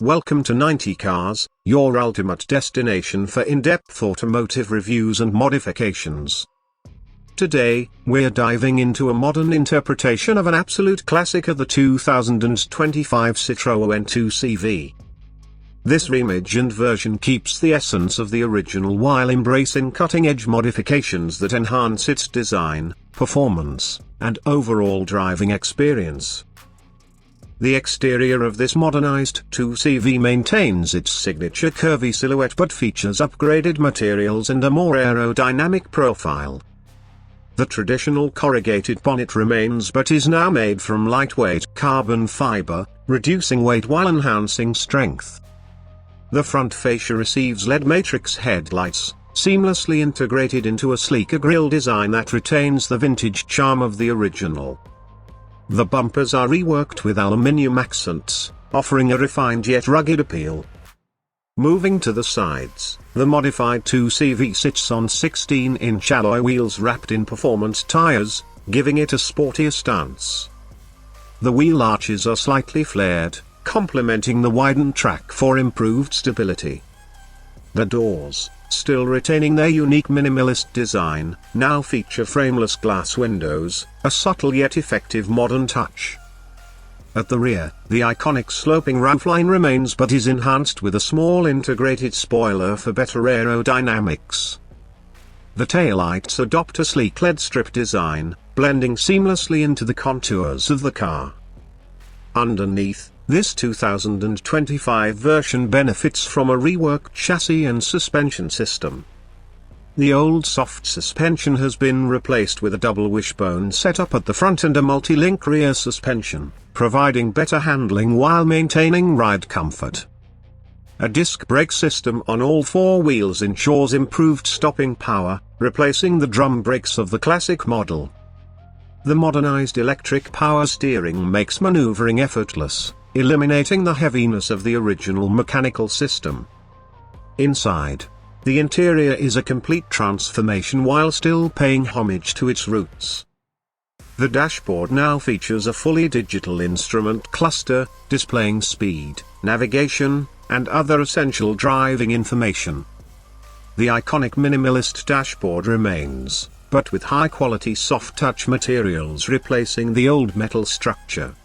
Welcome to 90 Cars, your ultimate destination for in-depth automotive reviews and modifications. Today, we're diving into a modern interpretation of an absolute classic of the 2025 Citroën 2CV. This reimagined version keeps the essence of the original while embracing cutting-edge modifications that enhance its design, performance, and overall driving experience. The exterior of this modernized 2CV maintains its signature curvy silhouette but features upgraded materials and a more aerodynamic profile. The traditional corrugated bonnet remains but is now made from lightweight carbon fiber, reducing weight while enhancing strength. The front fascia receives LED matrix headlights, seamlessly integrated into a sleeker grille design that retains the vintage charm of the original. The bumpers are reworked with aluminium accents, offering a refined yet rugged appeal. Moving to the sides, the modified 2CV sits on 16-inch alloy wheels wrapped in performance tires, giving it a sportier stance. The wheel arches are slightly flared, complementing the widened track for improved stability. The doors, still retaining their unique minimalist design, now feature frameless glass windows, a subtle yet effective modern touch. At the rear, the iconic sloping roofline remains but is enhanced with a small integrated spoiler for better aerodynamics. The taillights adopt a sleek LED strip design, blending seamlessly into the contours of the car. Underneath, this 2025 version benefits from a reworked chassis and suspension system. The old soft suspension has been replaced with a double wishbone setup at the front and a multi-link rear suspension, providing better handling while maintaining ride comfort. A disc brake system on all four wheels ensures improved stopping power, replacing the drum brakes of the classic model. The modernized electric power steering makes maneuvering effortless, eliminating the heaviness of the original mechanical system. Inside, the interior is a complete transformation while still paying homage to its roots. The dashboard now features a fully digital instrument cluster, displaying speed, navigation, and other essential driving information. The iconic minimalist dashboard remains, but with high-quality soft-touch materials replacing the old metal structure.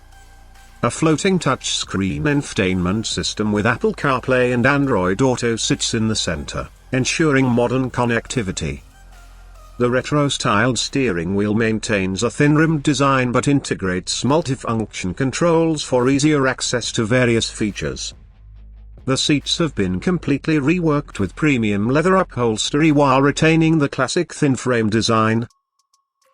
A floating touchscreen infotainment system with Apple CarPlay and Android Auto sits in the center, ensuring modern connectivity. The retro-styled steering wheel maintains a thin-rimmed design but integrates multifunction controls for easier access to various features. The seats have been completely reworked with premium leather upholstery while retaining the classic thin-frame design.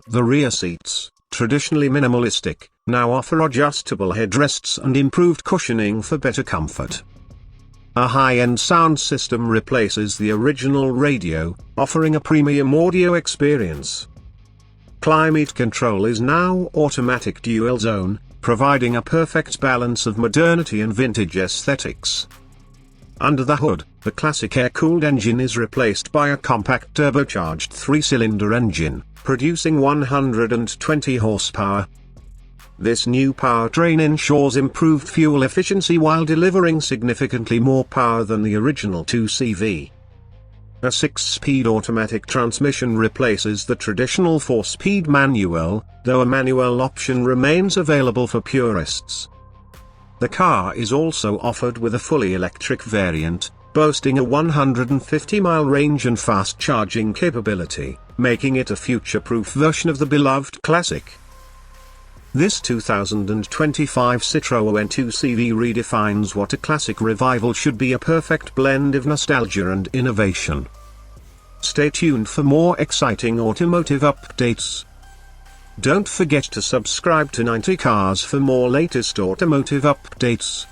The rear seats, traditionally minimalistic, now offer adjustable headrests and improved cushioning for better comfort. A high-end sound system replaces the original radio, offering a premium audio experience. Climate control is now automatic dual zone, providing a perfect balance of modernity and vintage aesthetics. Under the hood, the classic air-cooled engine is replaced by a compact turbocharged 3-cylinder engine, producing 120 horsepower. This new powertrain ensures improved fuel efficiency while delivering significantly more power than the original 2CV. A 6-speed automatic transmission replaces the traditional 4-speed manual, though a manual option remains available for purists. The car is also offered with a fully electric variant, boasting a 150-mile range and fast charging capability, making it a future-proof version of the beloved classic. This 2025 Citroën 2CV redefines what a classic revival should be, a perfect blend of nostalgia and innovation. Stay tuned for more exciting automotive updates. Don't forget to subscribe to 90 Cars for more latest automotive updates.